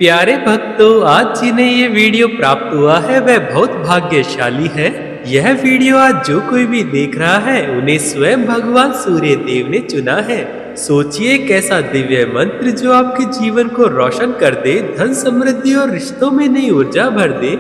प्यारे भक्तों, आज जिन्हें ये वीडियो प्राप्त हुआ है वह बहुत भाग्यशाली है। यह वीडियो आज जो कोई भी देख रहा है उन्हें स्वयं भगवान सूर्य देव ने चुना है। सोचिए कैसा दिव्य मंत्र जो आपके जीवन को रोशन कर दे, धन समृद्धि और रिश्तों में नई ऊर्जा भर दे।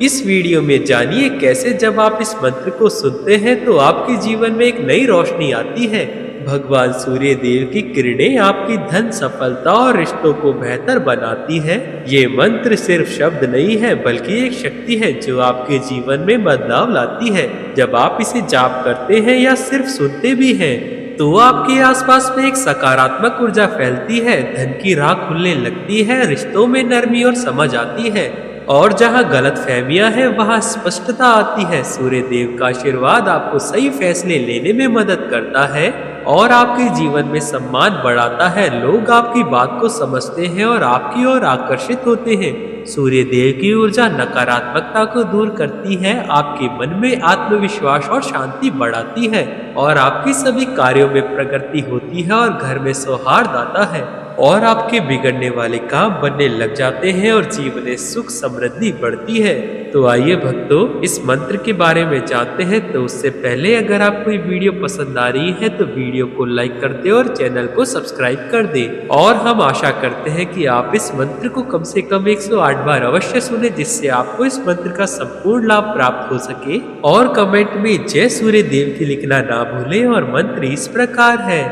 इस वीडियो में जानिए कैसे जब आप इस मंत्र को सुनते हैं तो आपके जीवन में एक नई रोशनी आती है। भगवान सूर्य देव की किरणें आपकी धन, सफलता और रिश्तों को बेहतर बनाती है। ये मंत्र सिर्फ शब्द नहीं है बल्कि एक शक्ति है जो आपके जीवन में बदलाव लाती है। जब आप इसे जाप करते हैं या सिर्फ सुनते भी हैं तो आपके आसपास में एक सकारात्मक ऊर्जा फैलती है, धन की राह खुलने लगती है, रिश्तों में नरमी और समझ आती है और जहाँ गलत फहमियां हैं वहाँ स्पष्टता आती है। सूर्य देव का आशीर्वाद आपको सही फैसले लेने में मदद करता है और आपके जीवन में सम्मान बढ़ाता है। लोग आपकी बात को समझते हैं और आपकी ओर आकर्षित होते हैं। सूर्य देव की ऊर्जा नकारात्मकता को दूर करती है, आपके मन में आत्मविश्वास और शांति बढ़ाती है और आपकी सभी कार्यों में प्रगति होती है और घर में सौहार्द आता है और आपके बिगड़ने वाले काम बनने लग जाते हैं और जीवन में सुख समृद्धि बढ़ती है। तो आइए भक्तों, इस मंत्र के बारे में जानते हैं। तो उससे पहले अगर आपको ये वीडियो पसंद आ रही है तो वीडियो को लाइक कर दे और चैनल को सब्सक्राइब कर दे। और हम आशा करते हैं कि आप इस मंत्र को कम से कम 108 बार अवश्य सुने, जिससे आपको इस मंत्र का संपूर्ण लाभ प्राप्त हो सके। और कमेंट में जय सूर्य देव की लिखना ना भूलें। और मंत्र इस प्रकार है।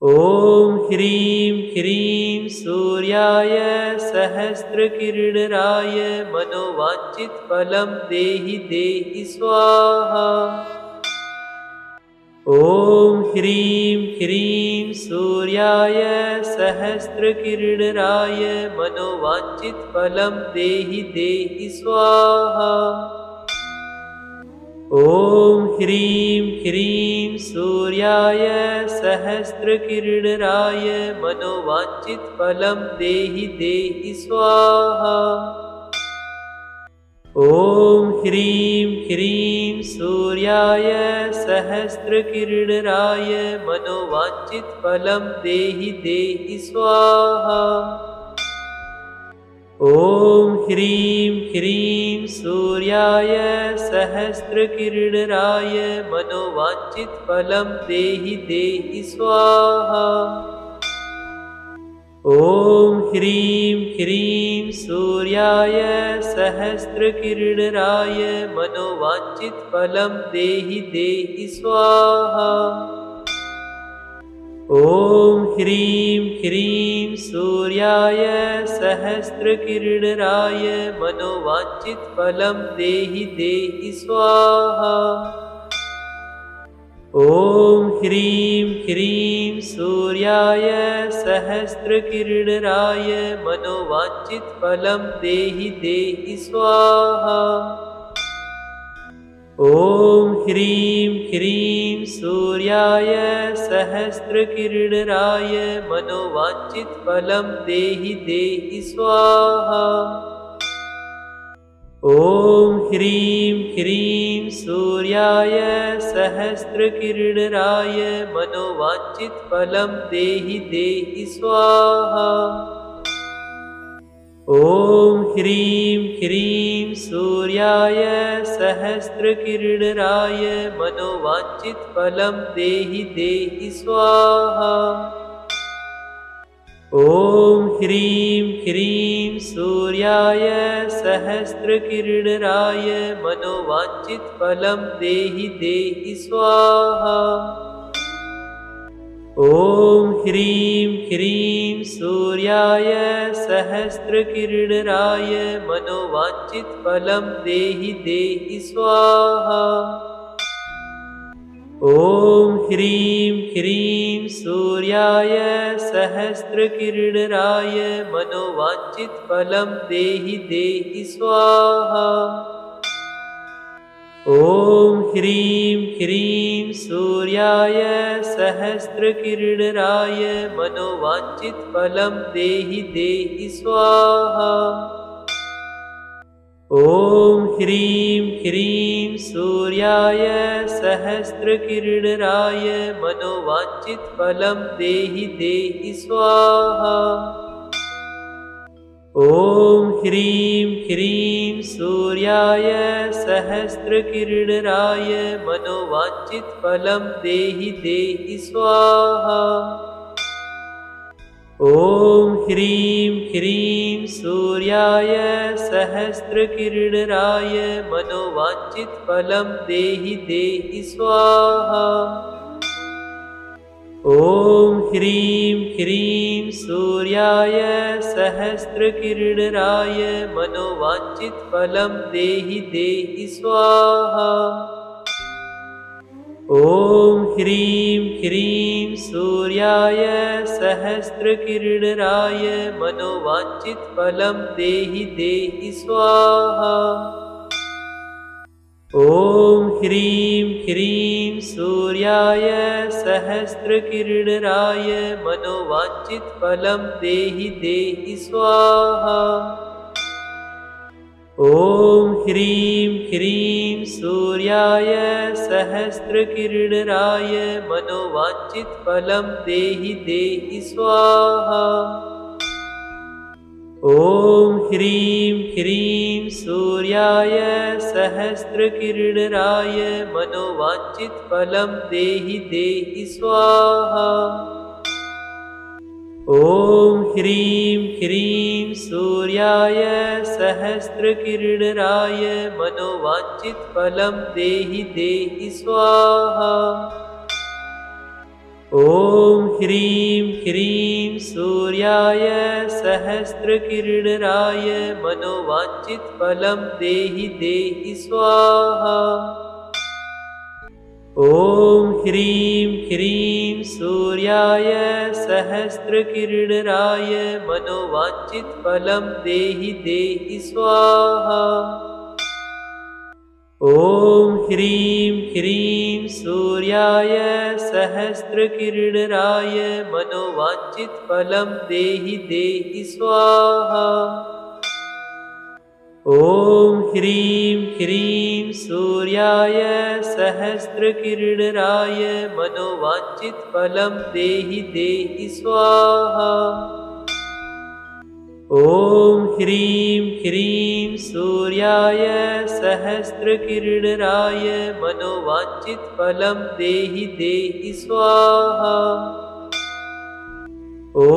ओम ह्रीं ह्रीं सूर्याय सहस्रकिरणराय मनोवांछित फलं देहि देहि स्वाहा। ओम ह्रीं ह्रीं सूर्याय सहस्रकिरणराय मनोवांछित फलं देहि देहि स्वाहा। ओम ह्रीं ह्रीं सूर्याय सहस्रकिरणराय मनोवांछित फलं देहि देहि स्वाहा। ओम ह्रीं ह्रीं सूर्याय सहस्रकिरणराय मनोवांछित फलं देहि देहि स्वाहा। ओम ह्रीं ह्रीं सूर्याय सहस्रकिरणराय मनोवांछित फलं देहि देहि स्वाहा। ओम ह्रीं ह्रीं सूर्याय सहस्रकिरणराय मनोवांछित फलं देहि देहि स्वाहा। ओम ह्रीं ह्रीं सूर्याय सहस्रकिरणराय मनोवांछित फलं देहि देहि स्वाहा। ओम ह्रीं ह्रीं सूर्याय सहस्रकिरणराय मनोवांछित फलं देहि देहि स्वाहा। ओम ह्रीं ह्रीं सूर्याय सहस्रकिरणराय मनोवांछित फलं देहि देहि स्वाहा। ओम ह्रीं ह्रीं सूर्याय सहस्रकिरणराय मनोवांछित फलं देहि देहि स्वाहा। ओम ह्रीं ह्रीं सूर्याय सहस्रकिरणराय मनोवांछित फलं देहि देहि स्वाहा। ओम ह्रीं ह्रीं सूर्याय सहस्रकिरणराय मनोवांछित फलं देहि देहि स्वाहा। ओम ह्रीं ह्रीं सूर्याय सहस्रकिरणराय मनोवांछित फलं देहि देहि स्वाहा। ओम ह्रीं ह्रीं सूर्याय सहस्रकिरणराय मनोवांछित फलं देहि देहि स्वाहा। ओम ह्रीं ह्रीं सूर्याय सहस्रकिरणराय मनोवांछित फलं देहि देहि स्वाहा। ओम ह्रीं ह्रीं सूर्याय सहस्रकिरणराय मनोवांछित फलं देहि देहि स्वाहा। ॐ ह्रीं ह्रीं सूर्याय सहस्रकिरणराय मनोवाञ्छितफलं देहि देहि स्वाहा। ॐ ह्रीं ह्रीं सूर्याय सहस्रकिरणराय मनोवाञ्छितफलं देहि देहि स्वाहा। ॐ ह्रीं ह्रीं सूर्याय सहस्रकिरणराय मनोवाञ्छितफलं देहि देहि स्वाहा। ॐ ह्रीं ह्रीं सूर्याय सहस्रकिरणराय मनोवाञ्छितफलं देहि देहि स्वाहा। ॐ ह्रीं ह्रीं सूर्याय सहस्रकिरणराय मनोवाञ्छितफलं देहि देहि स्वाहा। ॐ ह्रीं ह्रीं सूर्याय सहस्रकिरणराय मनोवाञ्छितफलं देहि देहि स्वाहा। ॐ ह्रीं ह्रीं सूर्याय सहस्रकिरणराय मनोवाञ्छितफलं देहि देहि स्वाहा। ॐ ह्रीं ह्रीं सूर्याय सहस्रकिरणराय मनोवाञ्छितफलं देहि देहि स्वाहा। ॐ ह्रीं ह्रीं सूर्याय सहस्रकिरणराय मनोवाञ्छितफलं देहि देहि स्वाहा। ॐ ह्रीं ह्रीं सूर्याय सहस्रकिरणराय मनोवाञ्छितफलं देहि देहि स्वाहा। ॐ ह्रीं ह्रीं सूर्याय सहस्रकिरणराय मनोवाञ्छितफलं देहि देहि स्वाहा। ॐ ह्रीं ह्रीं सूर्याय सहस्रकिरणराय मनोवाञ्छितफलं देहि देहि स्वाहा। ॐ ह्रीं ह्रीं सूर्याय सहस्रकिरणराय मनोवाञ्छितफलं देहि देहि स्वाहा। ॐ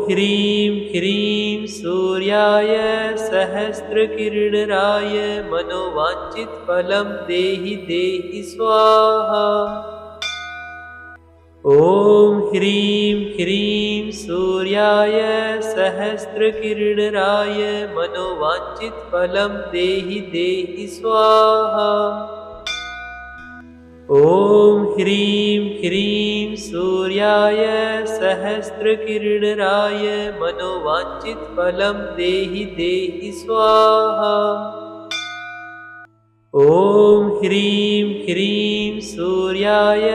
ह्रीं ह्रीं सूर्याय सहस्रकिरणराय मनोवाञ्छितफलं देहि देहि स्वाहा। ॐ ह्रीं ह्रीं सूर्याय सहस्रकिरणराय मनोवाञ्छितफलं देहि देहि स्वाहा। ॐ ह्रीं ह्रीं सूर्याय सहस्रकिरणराय मनोवाञ्छितफलं देहि देहि स्वाहा। ॐ ह्रीं ह्रीं सूर्याय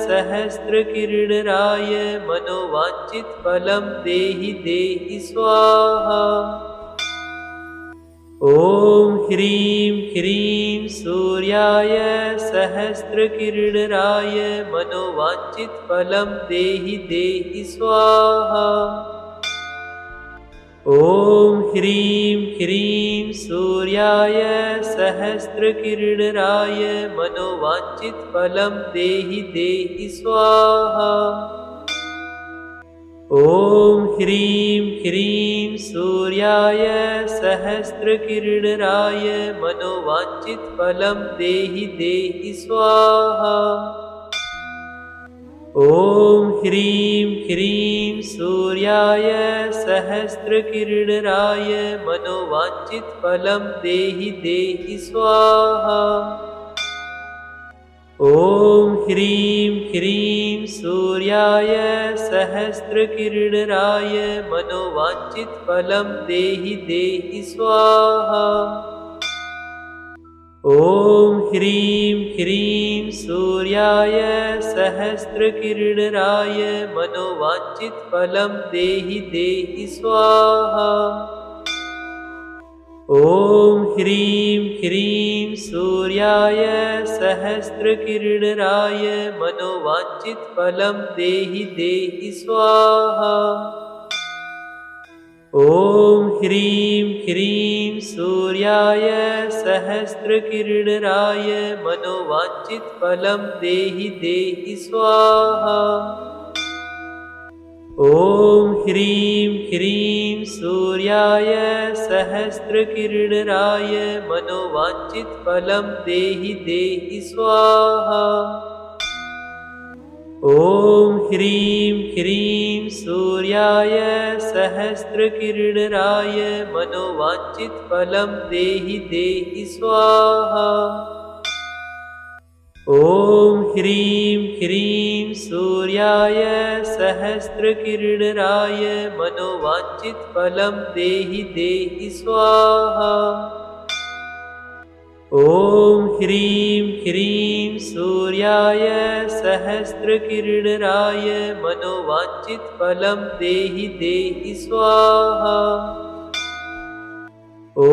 सहस्रकिरणराय मनोवाञ्छितफलं देहि देहि स्वाहा। ॐ ह्रीं ह्रीं सूर्याय सहस्रकिरणराय मनोवाञ्छितफलं देहि देहि स्वाहा। ॐ ह्रीं ह्रीं सूर्याय सहस्रकिरणराय मनोवाञ्छितफलं देहि देहि स्वाहा। ॐ ह्रीं ह्रीं सूर्याय सहस्रकिरणराय मनोवाञ्छितफलं देहि देहि स्वाहा। ॐ ह्रीं ह्रीं सूर्याय सहस्रकिरणराय मनोवाञ्छितफलं देहि देहि स्वाहा। ॐ ह्रीं ह्रीं सूर्याय सहस्रकिरणराय मनोवाञ्छितफलं देहि देहि स्वाहा। ॐ ह्रीं ह्रीं सूर्याय सहस्रकिरणराय मनोवाञ्छितफलं देहि देहि स्वाहा। ॐ ह्रीं ह्रीं सूर्याय सहस्रकिरणराय मनोवाञ्छितफलं देहि देहि स्वाहा। ॐ ह्रीं ह्रीं सूर्याय सहस्रकिरणराय मनोवाञ्छितफलं देहि देहि स्वाहा। ॐ ह्रीं ह्रीं सूर्याय सहस्रकिरणराय मनोवाञ्छितफलं देहि देहि स्वाहा। ॐ ह्रीं ह्रीं सूर्याय सहस्रकिरणराय मनोवाञ्छितफलं देहि देहि स्वाहा। ॐ ह्रीं ह्रीं सूर्याय सहस्रकिरणराय मनोवाञ्छितफलं देहि देहि स्वाहा। ॐ ह्रीं ह्रीं सूर्याय सहस्रकिरणराय मनोवाञ्छितफलं देहि देहि स्वाहा। ॐ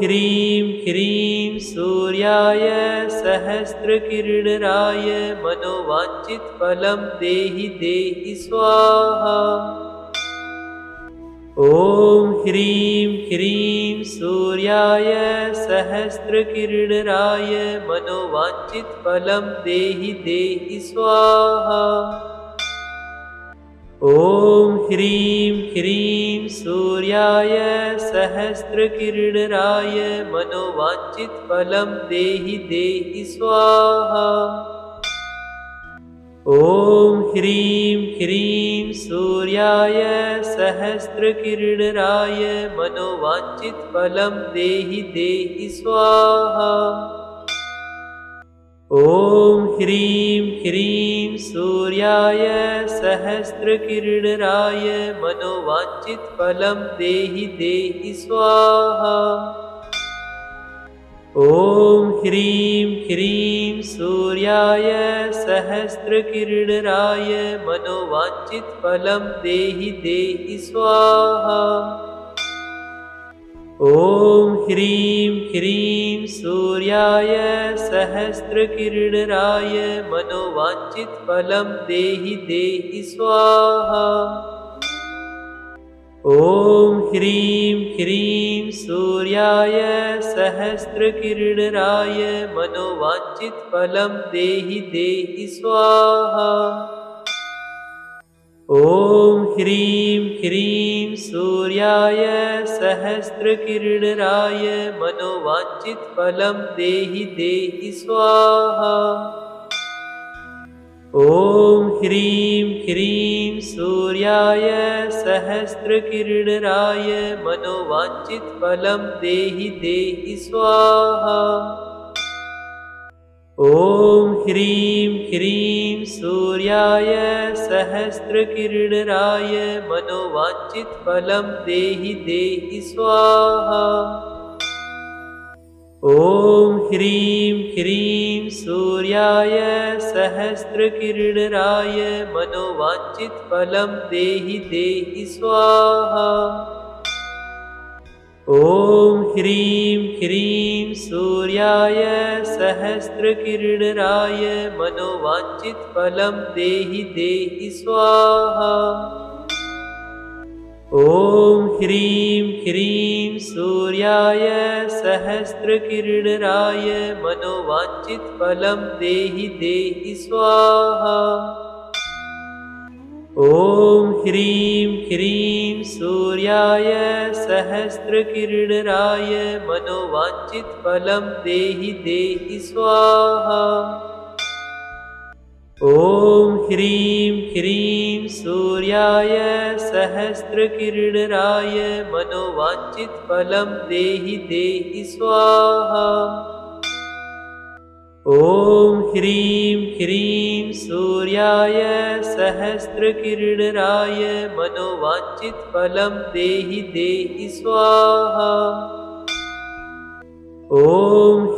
ह्रीं ह्रीं सूर्याय सहस्रकिरणराय मनोवाञ्छितफलं देहि देहि स्वाहा। ॐ ह्रीं ह्रीं सूर्याय सहस्रकिरणराय मनोवाञ्छितफलं देहि देहि स्वाहा। ॐ ह्रीं ह्रीं सूर्याय सहस्रकिरणराय मनोवाञ्छितफलं देहि देहि स्वाहा। ॐ ह्रीं ह्रीं सूर्याय सहस्रकिरणराय मनोवाञ्छितफलं देहि देहि स्वाहा। ॐ ह्रीं ह्रीं सूर्याय सहस्रकिरणराय मनोवाञ्छितफलं देहि देहि स्वाहा। ॐ ह्रीं ह्रीं सूर्याय सहस्रकिरणराय मनोवाञ्छितफलं देहि देहि स्वाहा। ॐ ह्रीं ह्रीं सूर्याय सहस्रकिरणराय मनोवाञ्छितफलं देहि देहि स्वाहा। ॐ ह्रीं ह्रीं सूर्याय सहस्रकिरणराय मनोवाञ्छितफलं देहि देहि स्वाहा। ॐ ह्रीं ह्रीं सूर्याय सहस्रकिरणराय मनोवाञ्छितफलं देहि देहि स्वाहा। ॐ ह्रीं ह्रीं सूर्याय सहस्रकिरणराय मनोवाञ्छितफलं देहि देहि स्वाहा। ॐ ह्रीं ह्रीं सूर्याय सहस्रकिरणराय मनोवाञ्छितफलं देहि देहि स्वाहा। ॐ ह्रीं ह्रीं सूर्याय सहस्रकिरणराय मनोवाञ्छितफलं देहि देहि स्वाहा। ॐ ह्रीं ह्रीं सूर्याय सहस्रकिरणराय मनोवाञ्छितफलं देहि देहि स्वाहा। ॐ ह्रीं ह्रीं सूर्याय सहस्रकिरणराय मनोवाञ्छितफलं देहि देहि स्वाहा। ॐ ह्रीं ह्रीं सूर्याय सहस्रकिरणराय मनोवाञ्छितफलं देहि देहि स्वाहा। ॐ ह्रीं ह्रीं सूर्याय सहस्रकिरणराय मनोवाञ्छितफलं देहि देहि स्वाहा। ॐ ह्रीं ह्रीं सूर्याय सहस्रकिरणराय मनोवाञ्छितफलं देहि देहि स्वाहा। ॐ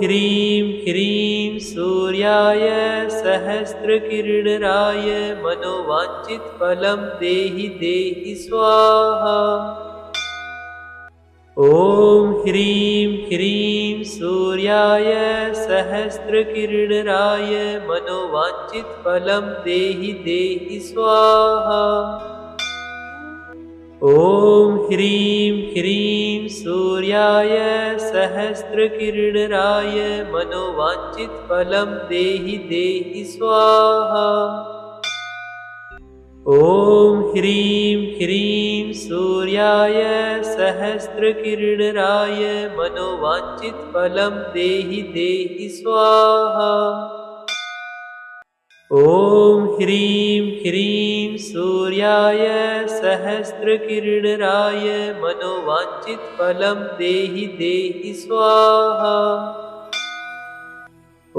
ह्रीं ह्रीं सूर्याय सहस्रकिरणराय मनोवाञ्छितफलं देहि देहि स्वाहा। ॐ ह्रीं ह्रीं सूर्याय सहस्रकिरणराय मनोवाञ्छितफलं देहि देहि स्वाहा। ॐ ह्रीं ह्रीं सूर्याय सहस्रकिरणराय मनोवाञ्छितफलं देहि देहि स्वाहा। ॐ ह्रीं ह्रीं सूर्याय सहस्रकिरणराय मनोवाञ्छितफलं देहि देहि स्वाहा। ॐ ह्रीं ह्रीं सूर्याय सहस्रकिरणराय मनोवाञ्छितफलं देहि देहि स्वाहा।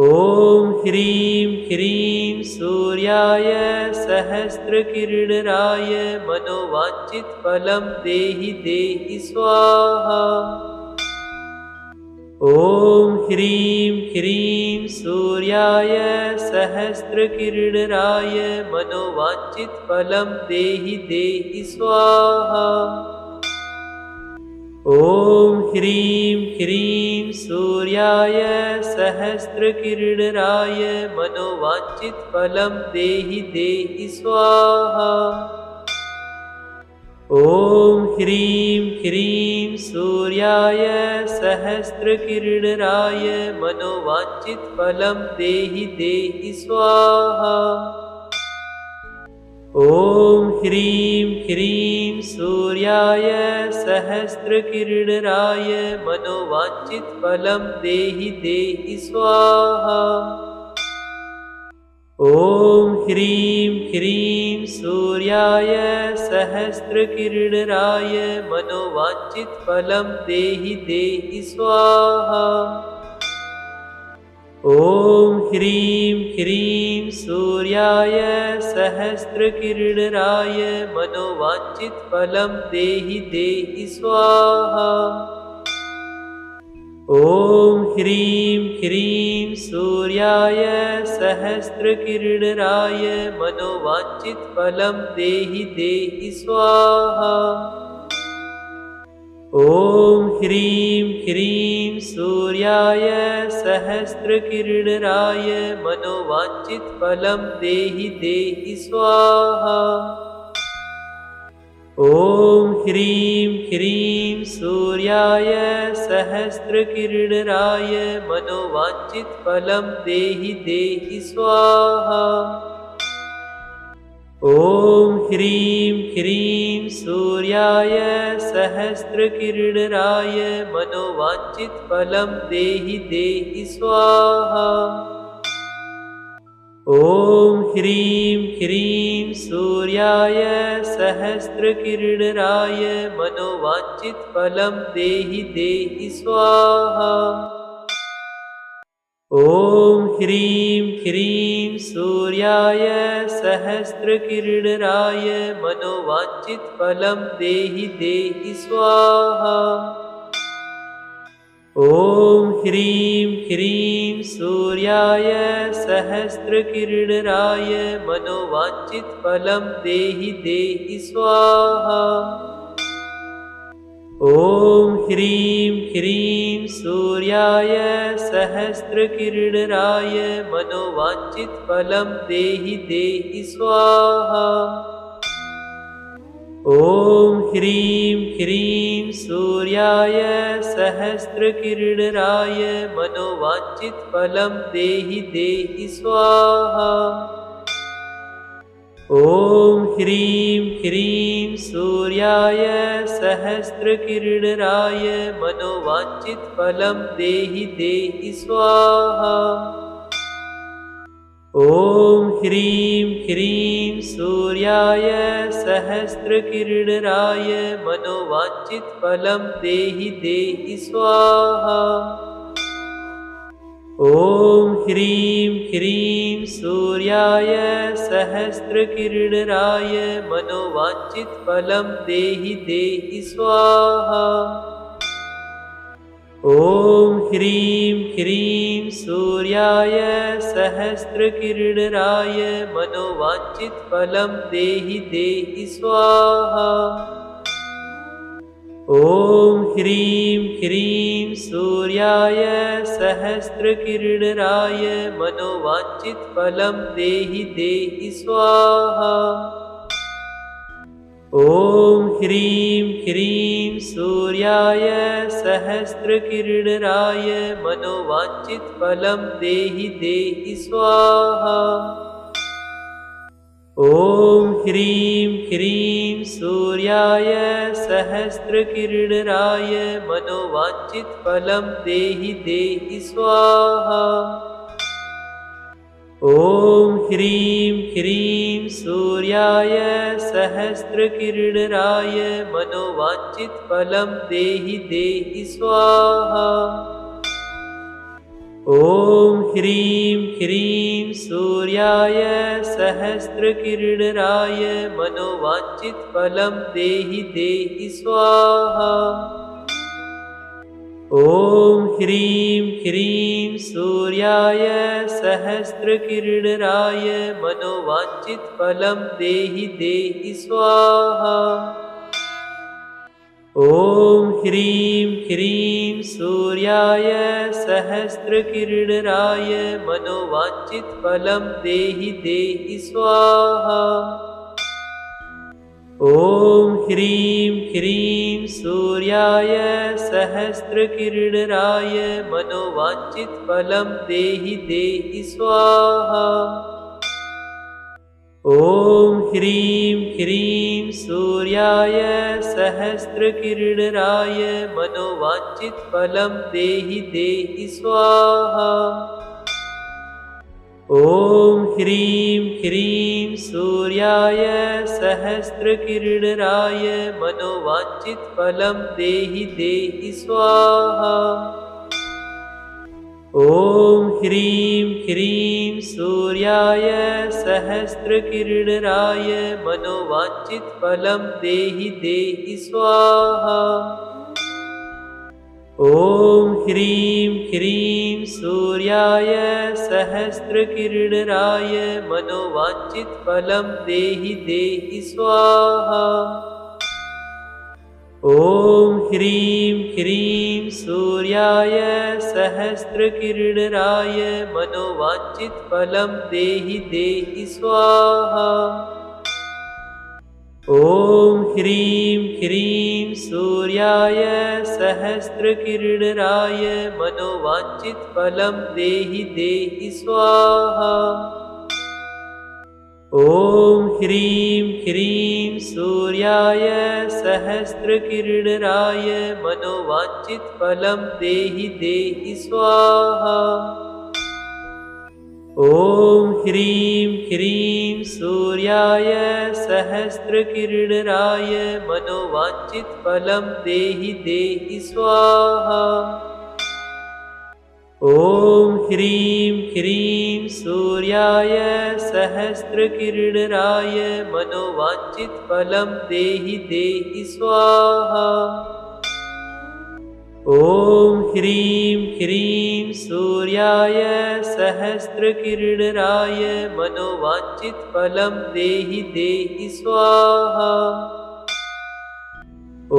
ॐ ह्रीं ह्रीं सूर्याय सहस्रकिरणराय मनोवाञ्छितफलं देहि देहि स्वाहा। ॐ ह्रीं ह्रीं सूर्याय सहस्रकिरणराय मनोवाञ्छितफलं देहि देहि स्वाहा। ॐ ह्रीं ह्रीं सूर्याय सहस्रकिरणराय मनोवाञ्छितफलं देहि देहि स्वाहा। ॐ ह्रीं ह्रीं सूर्याय सहस्रकिरणराय मनोवाञ्छितफलं देहि देहि स्वाहा। ॐ ह्रीं ह्रीं सूर्याय सहस्रकिरणराय मनोवाञ्छितफलं देहि देहि स्वाहा। ॐ ह्रीं ह्रीं सूर्याय सहस्रकिरणराय मनोवाञ्छितफलं देहि देहि स्वाहा। ॐ ह्रीं ह्रीं सूर्याय सहस्रकिरणराय मनोवाञ्छितफलं देहि देहि स्वाहा। ॐ ह्रीं ह्रीं सूर्याय सहस्रकिरणराय मनोवाञ्छितफलं देहि देहि स्वाहा। ॐ ह्रीं ह्रीं सूर्याय सहस्रकिरणराय मनोवाञ्छितफलं देहि देहि स्वाहा। ॐ ह्रीं ह्रीं सूर्याय सहस्रकिरणराय मनोवाञ्छितफलं देहि देहि स्वाहा। ॐ ह्रीं ह्रीं सूर्याय सहस्रकिरणराय मनोवाञ्छितफलं देहि देहि स्वाहा। ॐ ह्रीं ह्रीं सूर्याय सहस्रकिरणराय मनोवाञ्छितफलं देहि देहि स्वाहा। ॐ ह्रीं ह्रीं सूर्याय सहस्रकिरणराय मनोवाञ्छितफलं देहि देहि स्वाहा। ॐ ह्रीं ह्रीं सूर्याय सहस्रकिरणराय मनोवाञ्छितफलं देहि देहि स्वाहा। ॐ ह्रीं ह्रीं सूर्याय सहस्रकिरणराय मनोवाञ्छितफलं देहि देहि स्वाहा। ॐ ह्रीं ह्रीं सूर्याय सहस्रकिरणराय मनोवाञ्छितफलं देहि देहि स्वाहा। ॐ ह्रीं ह्रीं सूर्याय सहस्रकिरणराय मनोवाञ्छितफलं देहि देहि स्वाहा। ॐ ह्रीं ह्रीं सूर्याय सहस्रकिरणराय मनोवाञ्छितफलं देहि देहि स्वाहा। ॐ ह्रीं ह्रीं सूर्याय सहस्रकिरणराय मनोवाञ्छितफलं देहि देहि स्वाहा। ॐ ह्रीं ह्रीं सूर्याय सहस्रकिरणराय मनोवाञ्छितफलं देहि देहि स्वाहा। ॐ ह्रीं ह्रीं सूर्याय सहस्रकिरणराय मनोवाञ्छितफलं देहि देहि स्वाहा। ॐ ह्रीं ह्रीं सूर्याय सहस्रकिरणराय मनोवाञ्छितफलं देहि देहि स्वाहा। ॐ ह्रीं ह्रीं सूर्याय सहस्रकिरणराय मनोवाञ्छितफलं देहि देहि स्वाहा। ॐ ह्रीं ह्रीं सूर्याय सहस्रकिरणराय मनोवाञ्छितफलं देहि देहि स्वाहा। ॐ ह्रीं ह्रीं सूर्याय सहस्रकिरणराय मनोवाञ्छितफलं देहि देहि स्वाहा। ॐ ह्रीं ह्रीं सूर्याय सहस्रकिरणराय मनोवाञ्छितफलं देहि देहि स्वाहा। ॐ ह्रीं ह्रीं सूर्याय सहस्रकिरणराय मनोवाञ्छितफलं देहि देहि स्वाहा। ॐ ह्रीं ह्रीं सूर्याय सहस्रकिरणराय मनोवाञ्छितफलं देहि देहि स्वाहा। ॐ ह्रीं ह्रीं सूर्याय सहस्रकिरणराय मनोवाञ्छितफलं देहि देहि स्वाहा। ॐ ह्रीं ह्रीं सूर्याय सहस्रकिरणराय मनोवाञ्छितफलं देहि देहि स्वाहा। ॐ ह्रीं ह्रीं सूर्याय सहस्रकिरणराय मनोवाञ्छितफलं देहि देहि स्वाहा। ॐ ह्रीं ह्रीं सूर्याय सहस्रकिरणराय मनोवाञ्छितफलं देहि देहि स्वाहा। ॐ ह्रीं ह्रीं सूर्याय सहस्रकिरणराय मनोवाञ्छितफलं देहि देहि स्वाहा। ॐ ह्रीं ह्रीं सूर्याय सहस्रकिरणराय मनोवाञ्छितफलं देहि देहि स्वाहा। ॐ ह्रीं ह्रीं सूर्याय सहस्रकिरणराय मनोवाञ्छितफलं देहि देहि स्वाहा। ॐ ह्रीं ह्रीं सूर्याय सहस्रकिरणराय मनोवाञ्छितफलं देहि देहि स्वाहा। ॐ ह्रीं ह्रीं सूर्याय सहस्रकिरणराय मनोवाञ्छितफलं देहि देहि स्वाहा। ॐ ह्रीं ह्रीं सूर्याय सहस्रकिरणराय मनोवाञ्छितफलं देहि देहि स्वाहा। ॐ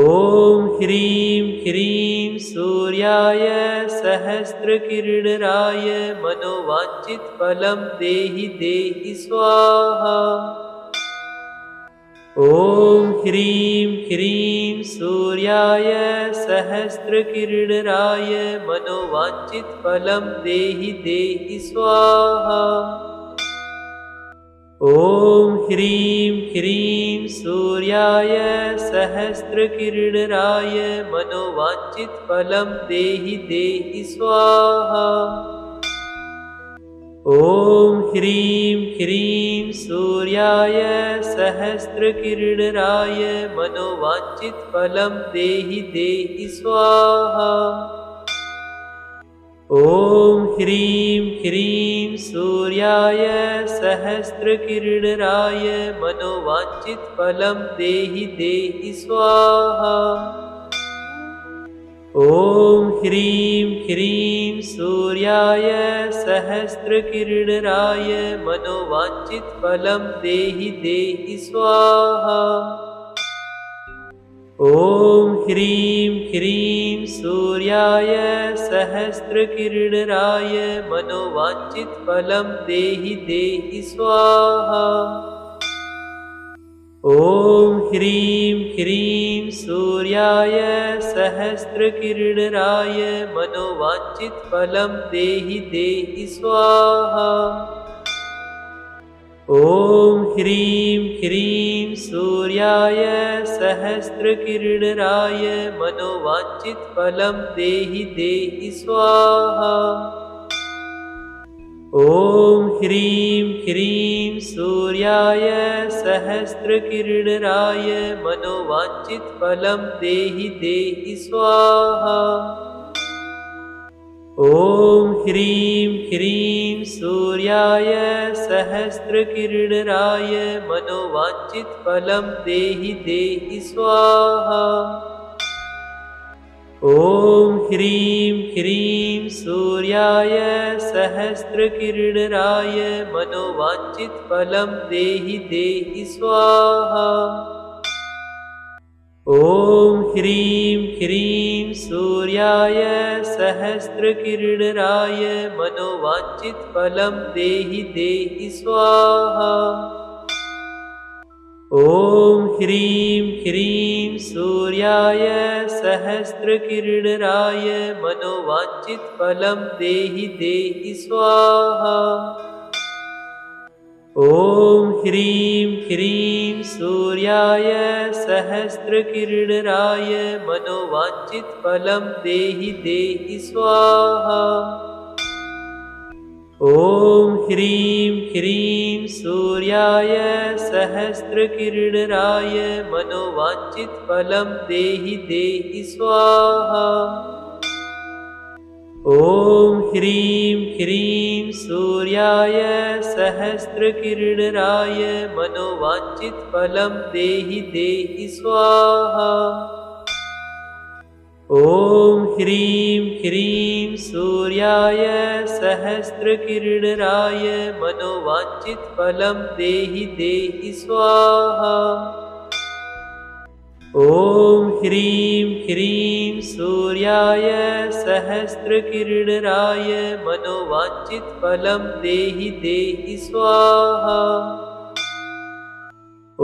ह्रीं ह्रीं सूर्याय सहस्रकिरणराय मनोवाञ्छितफलं देहि देहि स्वाहा। ॐ ह्रीं ह्रीं सूर्याय सहस्रकिरणराय मनोवाञ्छितफलं देहि देहि स्वाहा। ॐ ह्रीं ह्रीं सूर्याय सहस्रकिरणराय मनोवाञ्छितफलं देहि देहि स्वाहा। ॐ ह्रीं ह्रीं सूर्याय सहस्रकिरणराय मनोवाञ्छितफलं देहि देहि स्वाहा। ॐ ह्रीं ह्रीं सूर्याय सहस्रकिरणराय मनोवाञ्छितफलं देहि देहि स्वाहा। ॐ ह्रीं ह्रीं सूर्याय सहस्रकिरणराय मनोवाञ्छितफलं देहि देहि स्वाहा। ॐ ह्रीं ह्रीं सूर्याय सहस्रकिरणराय मनोवाञ्छितफलं देहि देहि स्वाहा। ॐ ह्रीं ह्रीं सूर्याय सहस्रकिरणराय मनोवाञ्छितफलं देहि देहि स्वाहा। ॐ ह्रीं ह्रीं सूर्याय सहस्रकिरणराय मनोवाञ्छितफलं देहि देहि स्वाहा। ॐ ह्रीं ह्रीं सूर्याय सहस्रकिरणराय मनोवाञ्छितफलं देहि देहि स्वाहा। ॐ ह्रीं ह्रीं सूर्याय सहस्रकिरणराय मनोवाञ्छितफलं देहि देहि स्वाहा। ॐ ह्रीं ह्रीं सूर्याय सहस्रकिरणराय मनोवाञ्छितफलं देहि देहि स्वाहा। ॐ ह्रीं ह्रीं सूर्याय सहस्रकिरणराय मनोवाञ्छितफलं देहि देहि स्वाहा। ॐ ह्रीं ह्रीं सूर्याय सहस्रकिरणराय मनोवाञ्छितफलं देहि देहि स्वाहा। ॐ ह्रीं ह्रीं सूर्याय सहस्रकिरणराय मनोवाञ्छितफलं देहि देहि स्वाहा। ॐ ह्रीं ह्रीं सूर्याय सहस्रकिरणराय मनोवाञ्छितफलं देहि देहि स्वाहा। ॐ ह्रीं ह्रीं सूर्याय सहस्रकिरणराय मनोवाञ्छितफलं देहि देहि स्वाहा। ॐ ह्रीं ह्रीं सूर्याय सहस्रकिरणराय मनोवाञ्छितफलं देहि देहि स्वाहा। ॐ ह्रीं ह्रीं सूर्याय सहस्रकिरणराय मनोवाञ्छितफलं देहि देहि स्वाहा। ॐ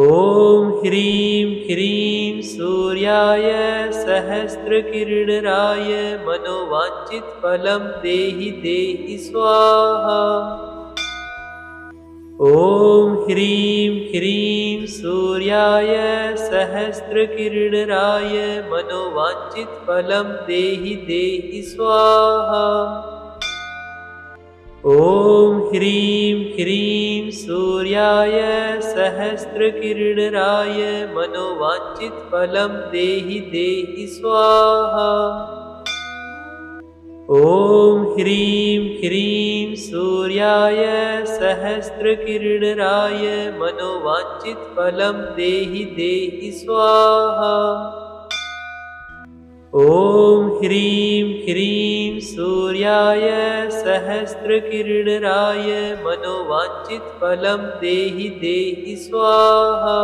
ह्रीं ह्रीं सूर्याय सहस्रकिरणराय मनोवाञ्छितफलं देहि देहि स्वाहा। ॐ ह्रीं ह्रीं सूर्याय सहस्रकिरणराय मनोवाञ्छितफलं देहि देहि स्वाहा। ॐ ह्रीं ह्रीं सूर्याय सहस्रकिरणराय मनोवाञ्छितफलं देहि देहि स्वाहा। ॐ ह्रीं ह्रीं सूर्याय सहस्रकिरणराय मनोवाञ्छितफलं देहि देहि स्वाहा। ॐ ह्रीं ह्रीं सूर्याय सहस्रकिरणराय मनोवाञ्छितफलं देहि देहि स्वाहा।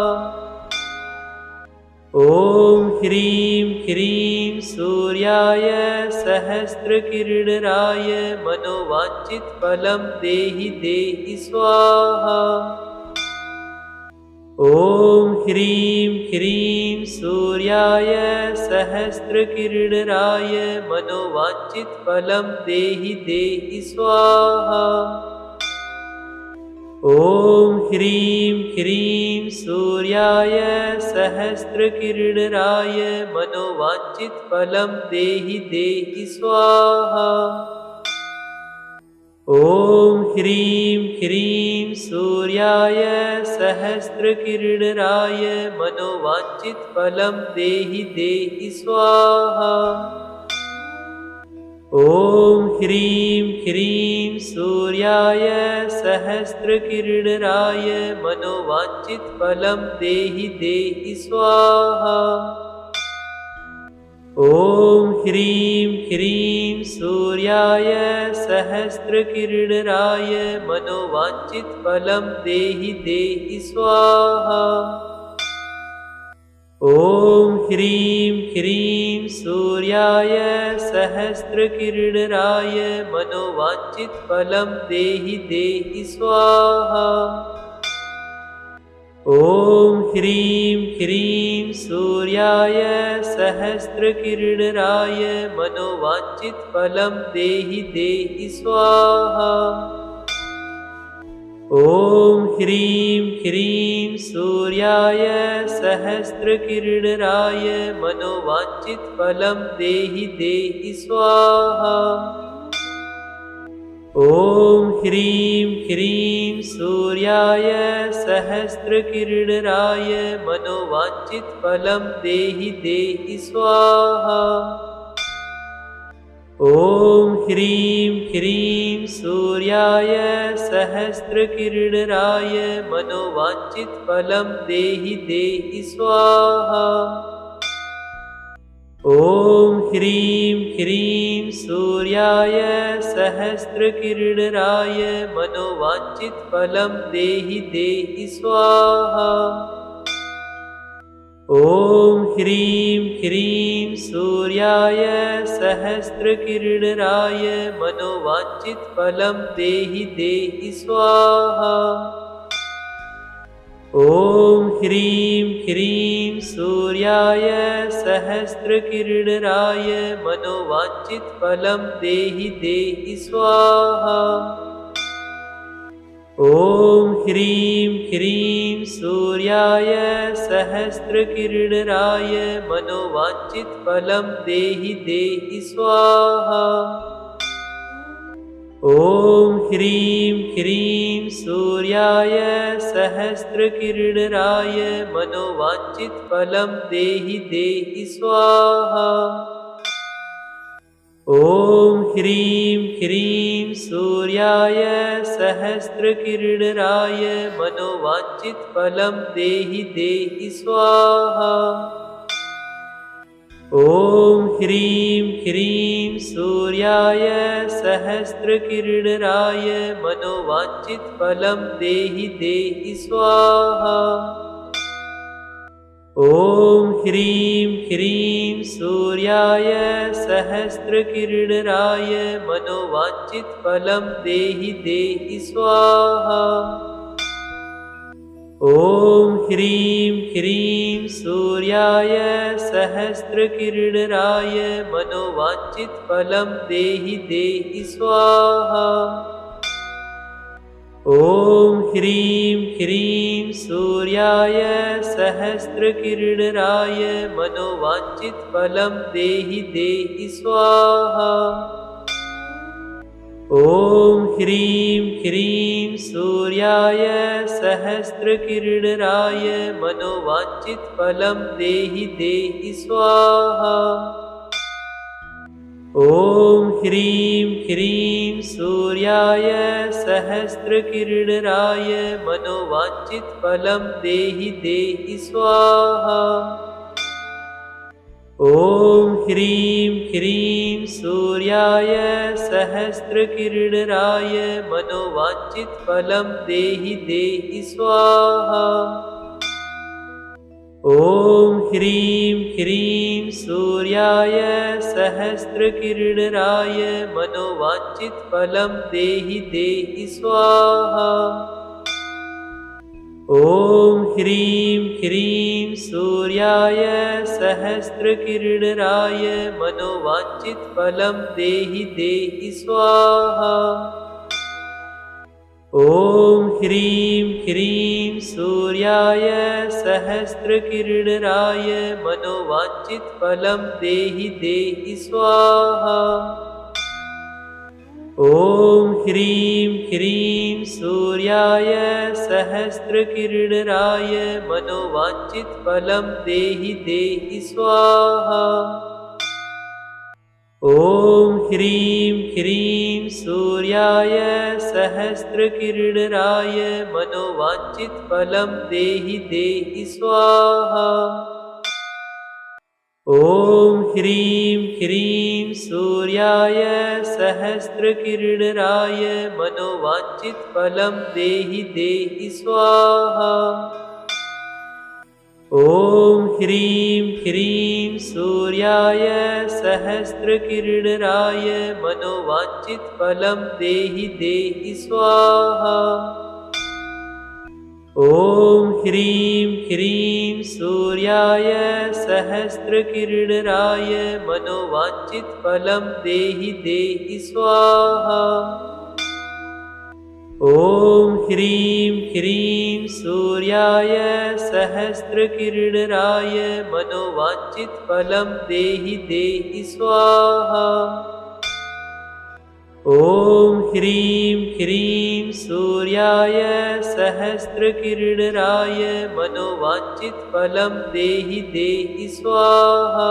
ॐ ह्रीं ह्रीं सूर्याय सहस्रकिरणराय मनोवाञ्छितफलं देहि देहि स्वाहा। ॐ ह्रीं ह्रीं सूर्याय सहस्रकिरणराय मनोवाञ्छितफलं देहि देहि स्वाहा। ॐ ह्रीं ह्रीं सूर्याय सहस्रकिरणराय मनोवाञ्छितफलं देहि देहि स्वाहा। ॐ ह्रीं ह्रीं सूर्याय सहस्रकिरणराय मनोवाञ्छितफलं देहि देहि स्वाहा। ॐ ह्रीं ह्रीं सूर्याय सहस्रकिरणराय मनोवाञ्छितफलं देहि देहि स्वाहा। ॐ ह्रीं ह्रीं सूर्याय सहस्रकिरणराय मनोवाञ्छितफलं देहि देहि स्वाहा। ॐ ह्रीं ह्रीं सूर्याय सहस्रकिरणराय मनोवाञ्छितफलं देहि देहि स्वाहा। ॐ ह्रीं ह्रीं सूर्याय सहस्रकिरणराय मनोवाञ्छितफलं देहि देहि स्वाहा। ॐ ह्रीं ह्रीं सूर्याय सहस्रकिरणराय मनोवाञ्छितफलं देहि देहि स्वाहा। ॐ ह्रीं ह्रीं सूर्याय सहस्रकिरणराय मनोवाञ्छितफलं देहि देहि स्वाहा। ॐ ह्रीं ह्रीं सूर्याय सहस्रकिरणराय मनोवाञ्छितफलं देहि देहि स्वाहा। ॐ ह्रीं ह्रीं सूर्याय सहस्रकिरणराय मनोवाञ्छितफलं देहि देहि स्वाहा। ॐ ह्रीं ह्रीं सूर्याय सहस्रकिरणराय मनोवाञ्छितफलं देहि देहि स्वाहा। ॐ ह्रीं ह्रीं सूर्याय सहस्रकिरणराय मनोवाञ्छितफलं देहि देहि स्वाहा। ॐ ह्रीं ह्रीं सूर्याय सहस्रकिरणराय मनोवाञ्छितफलं देहि देहि स्वाहा। ॐ ह्रीं ह्रीं सूर्याय सहस्रकिरणराय मनोवाञ्छितफलं देहि देहि स्वाहा। ॐ ह्रीं ह्रीं सूर्याय सहस्रकिरणराय मनोवाञ्छितफलं देहि देहि स्वाहा। ॐ ह्रीं ह्रीं सूर्याय सहस्रकिरणराय मनोवाञ्छितफलं देहि देहि स्वाहा। ॐ ह्रीं ह्रीं सूर्याय सहस्रकिरणराय मनोवाञ्छितफलं देहि देहि स्वाहा। ॐ ह्रीं ह्रीं सूर्याय सहस्रकिरणराय मनोवाञ्छितफलं देहि देहि स्वाहा। ॐ ह्रीं ह्रीं सूर्याय सहस्रकिरणराय मनोवाञ्छितफलं देहि देहि स्वाहा। ॐ ह्रीं ह्रीं सूर्याय सहस्रकिरणराय मनोवाञ्छितफलं देहि देहि स्वाहा। ॐ ह्रीं ह्रीं सूर्याय सहस्रकिरणराय मनोवाञ्छितफलं देहि देहि स्वाहा। ॐ ह्रीं ह्रीं सूर्याय सहस्रकिरणराय मनोवाञ्छितफलं देहि देहि स्वाहा। ॐ ह्रीं ह्रीं सूर्याय सहस्रकिरणराय मनोवाञ्छितफलं देहि देहि स्वाहा। ॐ ह्रीं ह्रीं सूर्याय सहस्रकिरणराय मनोवाञ्छितफलं देहि देहि स्वाहा। ॐ ह्रीं ह्रीं सूर्याय सहस्रकिरणराय मनोवाञ्छितफलं देहि देहि स्वाहा। ॐ ह्रीं ह्रीं सूर्याय सहस्रकिरणराय मनोवाञ्छितफलं देहि देहि स्वाहा। ॐ ह्रीं ह्रीं सूर्याय सहस्रकिरणराय मनोवाञ्छितफलं देहि देहि स्वाहा। ॐ ह्रीं ह्रीं सूर्याय सहस्रकिरणराय मनोवाञ्छितफलं देहि देहि स्वाहा। ॐ ह्रीं ह्रीं सूर्याय सहस्रकिरणराय मनोवाञ्छितफलं देहि देहि स्वाहा। ॐ ह्रीं ह्रीं सूर्याय सहस्रकिरणराय मनोवाञ्छितफलं देहि देहि स्वाहा। ॐ ह्रीं ह्रीं सूर्याय सहस्रकिरणराय मनोवाञ्छितफलं देहि देहि स्वाहा। ॐ ह्रीं ह्रीं सूर्याय सहस्रकिरणराय मनोवाञ्छितफलं देहि देहि स्वाहा।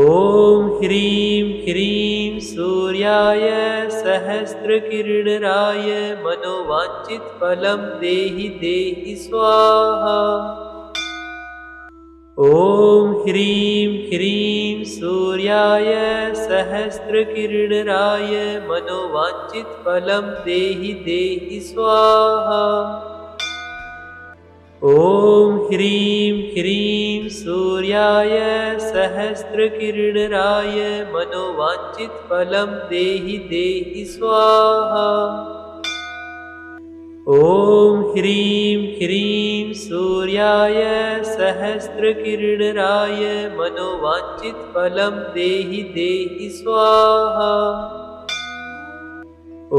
ॐ ह्रीं ह्रीं सूर्याय सहस्रकिरणराय मनोवाञ्छितफलं देहि देहि स्वाहा। ॐ ह्रीं ह्रीं सूर्याय सहस्रकिरणराय मनोवाञ्छितफलं देहि देहि स्वाहा। ॐ ह्रीं ह्रीं सूर्याय सहस्रकिरणराय मनोवाञ्छितफलं देहि देहि स्वाहा। ॐ ह्रीं ह्रीं सूर्याय सहस्रकिरणराय मनोवाञ्छितफलं देहि देहि स्वाहा।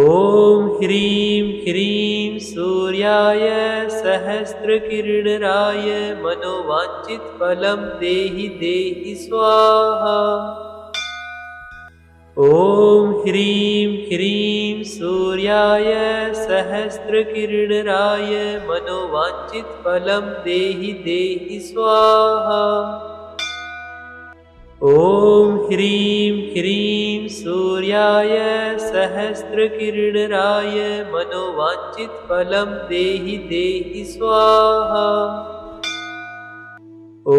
ॐ ह्रीं ह्रीं सूर्याय सहस्रकिरणराय मनोवाञ्छितफलं देहि देहि स्वाहा। ॐ ह्रीं ह्रीं सूर्याय सहस्रकिरणराय मनोवाञ्छितफलं देहि देहि स्वाहा। ॐ ह्रीं ह्रीं सूर्याय सहस्रकिरणराय मनोवाञ्छितफलं देहि देहि स्वाहा। ॐ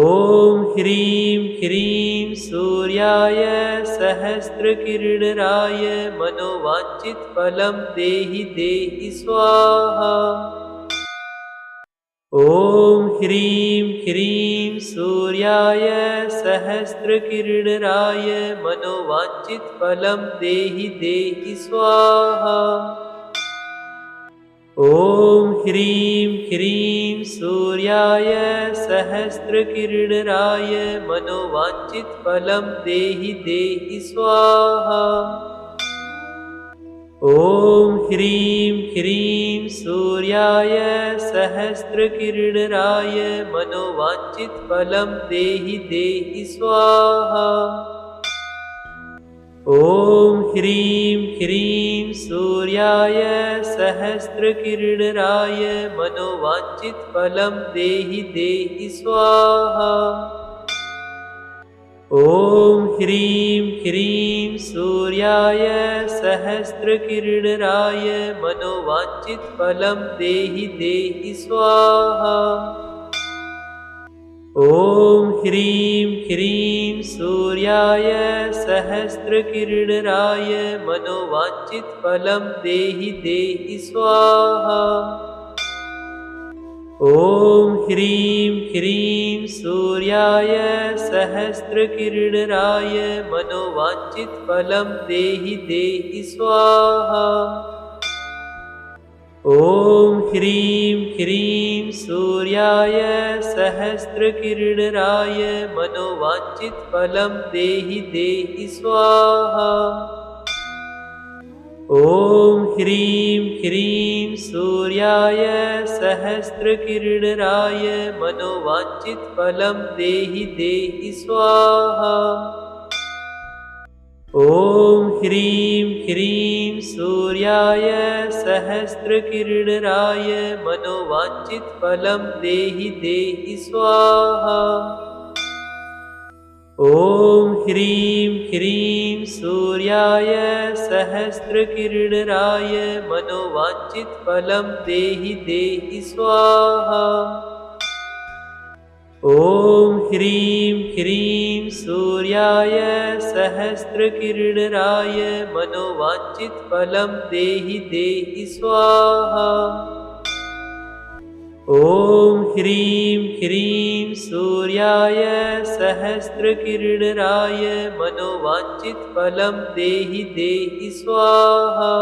ह्रीं ह्रीं सूर्याय सहस्रकिरणराय मनोवाञ्छितफलं देहि देहि स्वाहा। ॐ ह्रीं ह्रीं सूर्याय सहस्रकिरणराय मनोवाञ्छितफलं देहि देहि स्वाहा। ॐ ह्रीं ह्रीं सूर्याय सहस्रकिरणराय मनोवाञ्छितफलं देहि देहि स्वाहा। ॐ ह्रीं ह्रीं सूर्याय सहस्रकिरणराय मनोवाञ्छितफलं देहि देहि स्वाहा। ॐ ह्रीं ह्रीं सूर्याय सहस्रकिरणराय मनोवाञ्छितफलं देहि देहि स्वाहा। ॐ ह्रीं ह्रीं सूर्याय सहस्रकिरणराय मनोवाञ्छितफलं देहि देहि स्वाहा। ॐ ह्रीं ह्रीं सूर्याय सहस्रकिरणराय मनोवाञ्छितफलं देहि देहि स्वाहा। ॐ ह्रीं ह्रीं सूर्याय सहस्रकिरणराय मनोवाञ्छितफलं देहि देहि स्वाहा। ॐ ह्रीं ह्रीं सूर्याय सहस्रकिरणराय मनोवाञ्छितफलं देहि देहि स्वाहा। ॐ ह्रीं ह्रीं सूर्याय सहस्रकिरणराय मनोवाञ्छितफलं देहि देहि स्वाहा। ॐ ह्रीं ह्रीं सूर्याय सहस्रकिरणराय मनोवाञ्छितफलं देहि देहि स्वाहा। ॐ ह्रीं ह्रीं सूर्याय सहस्रकिरणराय मनोवाञ्छितफलं देहि देहि स्वाहा। ॐ ह्रीं ह्रीं सूर्याय सहस्रकिरणराय मनोवाञ्छितफलं देहि देहि स्वाहा। ॐ ह्रीं ह्रीं सूर्याय सहस्रकिरणराय मनोवाञ्छितफलं देहि देहि स्वाहा।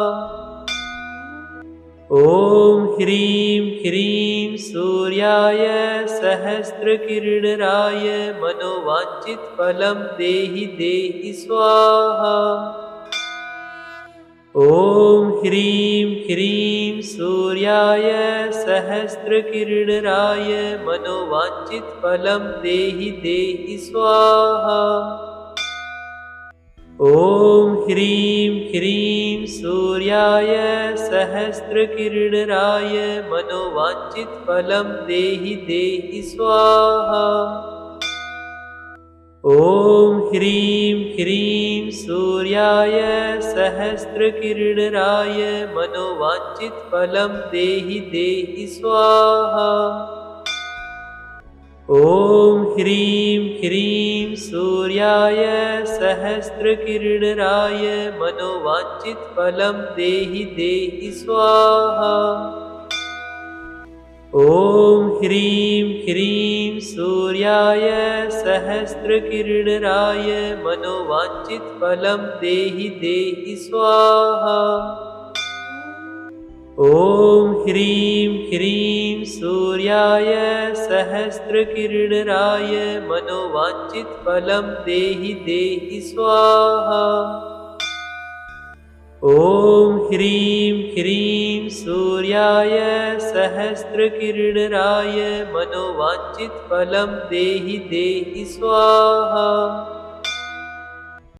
ॐ ह्रीं ह्रीं सूर्याय सहस्रकिरणराय मनोवाञ्छितफलं देहि देहि स्वाहा। ॐ ह्रीं ह्रीं सूर्याय सहस्रकिरणराय मनोवाञ्छितफलं देहि देहि स्वाहा। ॐ ह्रीं ह्रीं सूर्याय सहस्रकिरणराय मनोवाञ्छितफलं देहि देहि स्वाहा। ॐ ह्रीं ह्रीं सूर्याय सहस्रकिरणराय मनोवाञ्छितफलं देहि देहि स्वाहा। ॐ ह्रीं ह्रीं सूर्याय सहस्रकिरणराय मनोवाञ्छितफलं देहि देहि स्वाहा। ॐ ह्रीं ह्रीं सूर्याय सहस्रकिरणराय मनोवाञ्छितफलं देहि देहि स्वाहा। ॐ ह्रीं ह्रीं सूर्याय सहस्रकिरणराय मनोवाञ्छितफलं देहि देहि स्वाहा। ॐ ह्रीं ह्रीं सूर्याय सहस्रकिरणराय मनोवाञ्छितफलं देहि देहि स्वाहा।